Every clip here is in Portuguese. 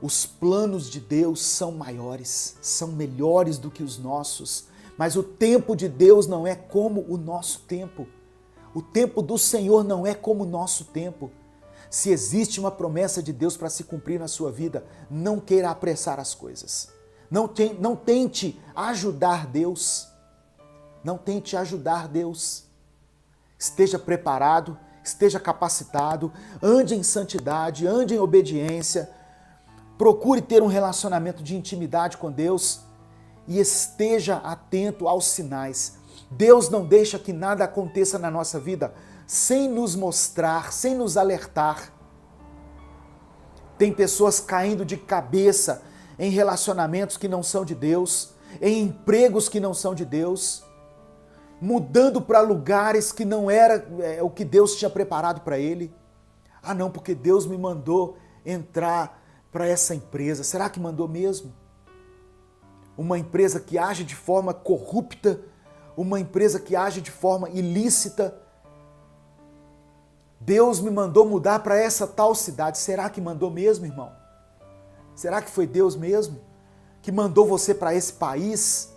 Os planos de Deus são maiores, são melhores do que os nossos, mas o tempo de Deus não é como o nosso tempo. O tempo do Senhor não é como o nosso tempo. Se existe uma promessa de Deus para se cumprir na sua vida, não queira apressar as coisas. Não tente ajudar Deus. Não tente ajudar Deus. Esteja preparado, esteja capacitado, ande em santidade, ande em obediência, procure ter um relacionamento de intimidade com Deus e esteja atento aos sinais. Deus não deixa que nada aconteça na nossa vida sem nos mostrar, sem nos alertar. Tem pessoas caindo de cabeça em relacionamentos que não são de Deus, em empregos que não são de Deus, mudando para lugares que não era o que Deus tinha preparado para ele. Ah não, porque Deus me mandou entrar para essa empresa. Será que mandou mesmo? Uma empresa que age de forma corrupta, uma empresa que age de forma ilícita. Deus me mandou mudar para essa tal cidade. Será que mandou mesmo, irmão? Será que foi Deus mesmo que mandou você para esse país?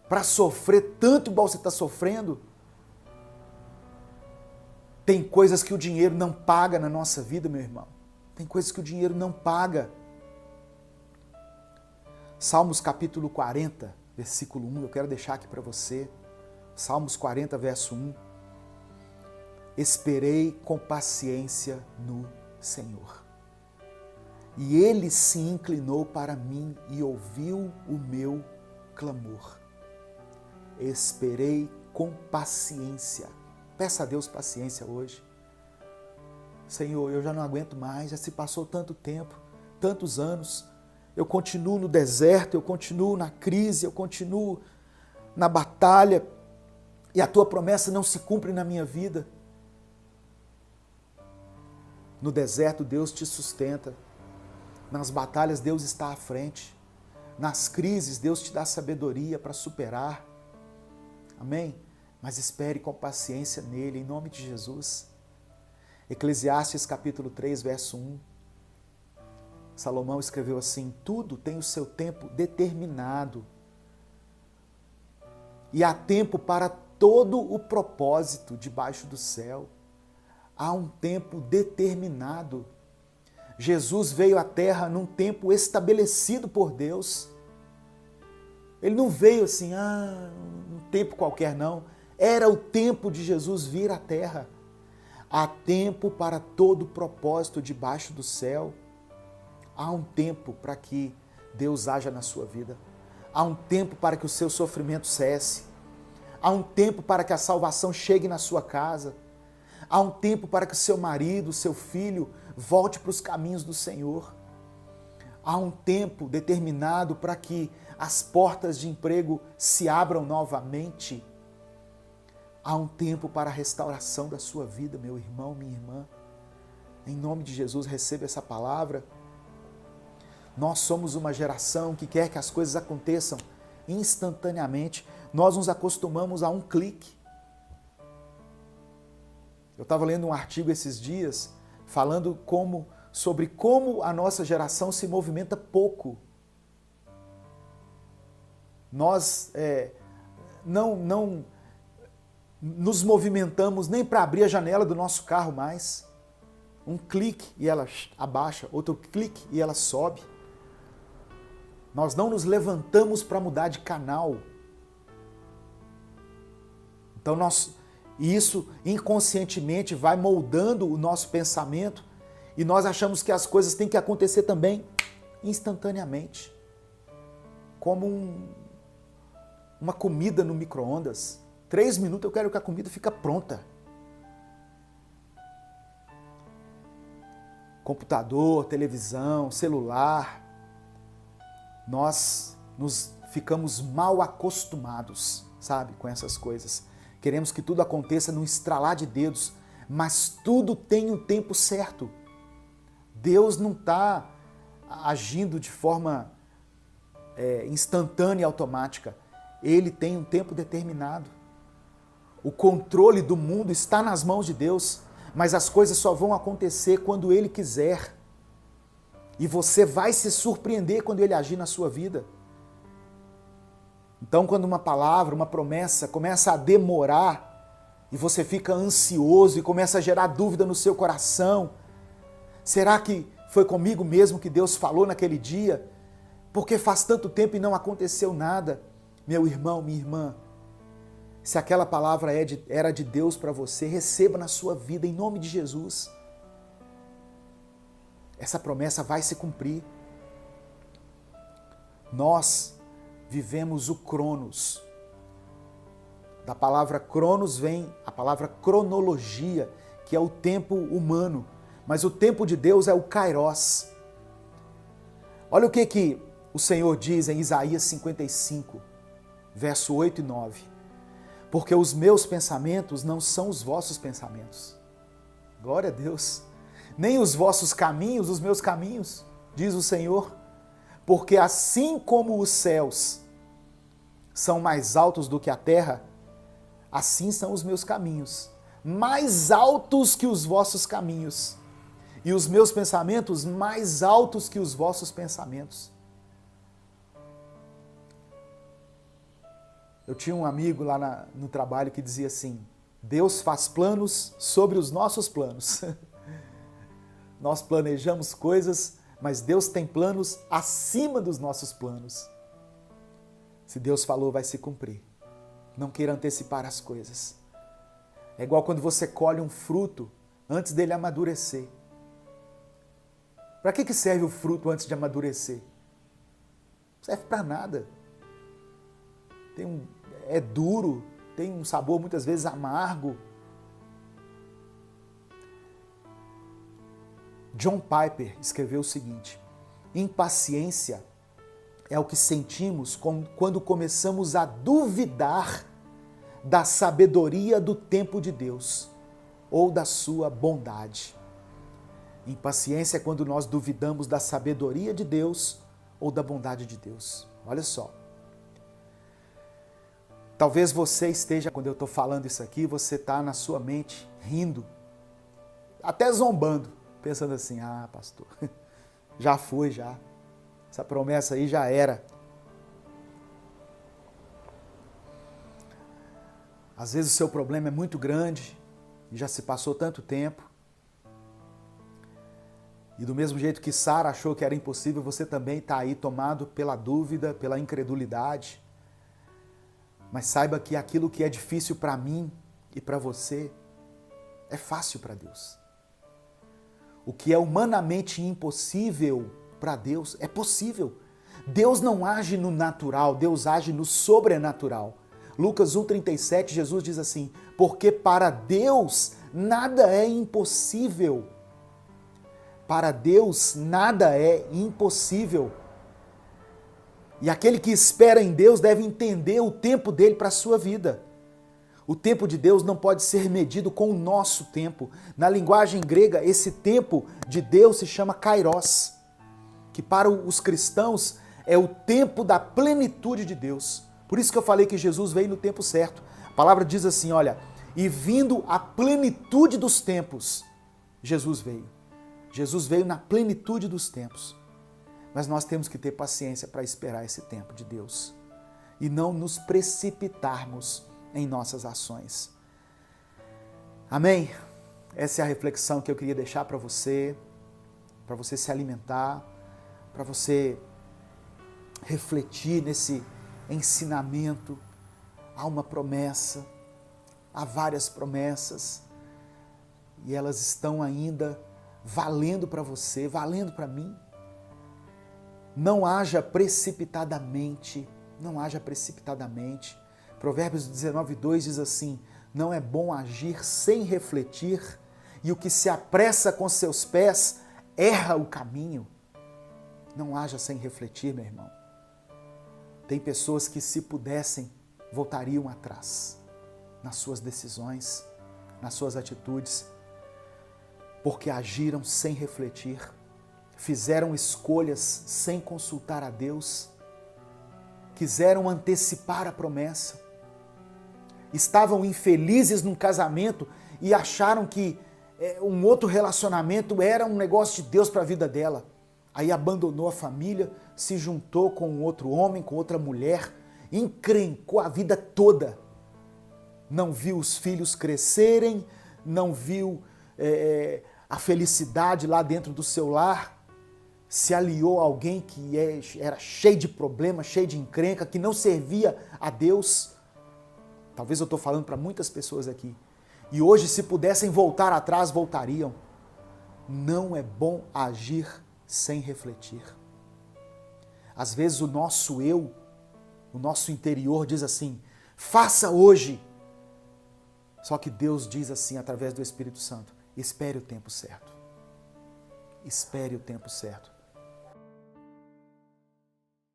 Para sofrer tanto igual você está sofrendo? Tem coisas que o dinheiro não paga na nossa vida, meu irmão. Tem coisas que o dinheiro não paga. Salmos capítulo 40, versículo 1, eu quero deixar aqui para você. Salmos 40, verso 1. Esperei com paciência no Senhor. E Ele se inclinou para mim e ouviu o meu clamor. Esperei com paciência. Peça a Deus paciência hoje. Senhor, eu já não aguento mais, já se passou tanto tempo, tantos anos. Eu continuo no deserto, eu continuo na crise, eu continuo na batalha e a Tua promessa não se cumpre na minha vida. No deserto, Deus te sustenta. Nas batalhas, Deus está à frente. Nas crises, Deus te dá sabedoria para superar. Amém? Mas espere com paciência nele, em nome de Jesus. Eclesiastes capítulo 3, verso 1. Salomão escreveu assim: tudo tem o seu tempo determinado. E há tempo para todo o propósito debaixo do céu. Há um tempo determinado. Jesus veio à terra num tempo estabelecido por Deus. Ele não veio assim, um tempo qualquer, não. Era o tempo de Jesus vir à terra. Há tempo para todo propósito debaixo do céu. Há um tempo para que Deus haja na sua vida. Há um tempo para que o seu sofrimento cesse. Há um tempo para que a salvação chegue na sua casa. Há um tempo para que o seu marido, o seu filho, volte para os caminhos do Senhor. Há um tempo determinado para que as portas de emprego se abram novamente. Há um tempo para a restauração da sua vida, meu irmão, minha irmã. Em nome de Jesus, receba essa palavra. Nós somos uma geração que quer que as coisas aconteçam instantaneamente. Nós nos acostumamos a um clique. Eu estava lendo um artigo esses dias falando sobre como a nossa geração se movimenta pouco. Nós não nos movimentamos nem para abrir a janela do nosso carro mais. Um clique e ela abaixa, outro clique e ela sobe. Nós não nos levantamos para mudar de canal. Então isso inconscientemente vai moldando o nosso pensamento e nós achamos que as coisas têm que acontecer também instantaneamente. Como uma comida no micro-ondas. 3 minutos eu quero que a comida fique pronta. Computador, televisão, celular. Nós ficamos mal acostumados, sabe, com essas coisas. Queremos que tudo aconteça num estralar de dedos, mas tudo tem um tempo certo. Deus não está agindo de forma instantânea e automática. Ele tem um tempo determinado. O controle do mundo está nas mãos de Deus, mas as coisas só vão acontecer quando Ele quiser. E você vai se surpreender quando Ele agir na sua vida. Então, quando uma palavra, uma promessa começa a demorar e você fica ansioso e começa a gerar dúvida no seu coração, será que foi comigo mesmo que Deus falou naquele dia? Porque faz tanto tempo e não aconteceu nada. Meu irmão, minha irmã, se aquela palavra era de Deus para você, receba na sua vida em nome de Jesus. Essa promessa vai se cumprir. Nós vivemos o Cronos. Da palavra Cronos vem a palavra cronologia, que é o tempo humano. Mas o tempo de Deus é o Kairos. Olha o que o Senhor diz em Isaías 55, verso 8 e 9. Porque os meus pensamentos não são os vossos pensamentos. Glória a Deus. Nem os vossos caminhos, os meus caminhos, diz o Senhor. Porque assim como os céus são mais altos do que a terra, assim são os meus caminhos, mais altos que os vossos caminhos, e os meus pensamentos mais altos que os vossos pensamentos. Eu tinha um amigo lá no trabalho que dizia assim: Deus faz planos sobre os nossos planos. Nós planejamos coisas, mas Deus tem planos acima dos nossos planos. Se Deus falou, vai se cumprir. Não queira antecipar as coisas. É igual quando você colhe um fruto antes dele amadurecer. Para que serve o fruto antes de amadurecer? Não serve para nada. É duro, tem um sabor muitas vezes amargo. John Piper escreveu o seguinte: impaciência é o que sentimos quando começamos a duvidar da sabedoria do tempo de Deus ou da sua bondade. Impaciência é quando nós duvidamos da sabedoria de Deus ou da bondade de Deus. Olha só. Talvez você esteja, quando eu estou falando isso aqui, você está na sua mente rindo, até zombando, pensando assim: ah, pastor, já foi, já. Essa promessa aí já era. Às vezes o seu problema é muito grande e já se passou tanto tempo. E do mesmo jeito que Sara achou que era impossível, você também está aí tomado pela dúvida, pela incredulidade. Mas saiba que aquilo que é difícil para mim e para você é fácil para Deus. O que é humanamente impossível para Deus é possível. Deus não age no natural, Deus age no sobrenatural. Lucas 1,37, Jesus diz assim: porque para Deus nada é impossível. Para Deus nada é impossível. E aquele que espera em Deus deve entender o tempo dele para a sua vida. O tempo de Deus não pode ser medido com o nosso tempo. Na linguagem grega, esse tempo de Deus se chama kairos, que para os cristãos é o tempo da plenitude de Deus. Por isso que eu falei que Jesus veio no tempo certo. A palavra diz assim, olha, e vindo a plenitude dos tempos, Jesus veio. Jesus veio na plenitude dos tempos. Mas nós temos que ter paciência para esperar esse tempo de Deus e não nos precipitarmos em nossas ações. Amém? Essa é a reflexão que eu queria deixar para você se alimentar, para você refletir nesse ensinamento. Há uma promessa, há várias promessas e elas estão ainda valendo para você, valendo para mim. Não haja precipitadamente, não haja precipitadamente. Provérbios 19:2 diz assim: não é bom agir sem refletir, e o que se apressa com seus pés erra o caminho. Não haja sem refletir, meu irmão. Tem pessoas que, se pudessem, voltariam atrás nas suas decisões, nas suas atitudes, porque agiram sem refletir, fizeram escolhas sem consultar a Deus, quiseram antecipar a promessa, estavam infelizes num casamento e acharam que um outro relacionamento era um negócio de Deus para a vida dela. aí abandonou a família, se juntou com outro homem, com outra mulher, encrencou a vida toda. Não viu os filhos crescerem, não viu a felicidade lá dentro do seu lar, se aliou a alguém que era cheio de problemas, cheio de encrenca, que não servia a Deus. Talvez eu estou falando para muitas pessoas aqui. E hoje, se pudessem voltar atrás, voltariam. Não é bom agir sem refletir. Às vezes o nosso eu, o nosso interior diz assim, faça hoje. Só que Deus diz assim, através do Espírito Santo, espere o tempo certo. Espere o tempo certo.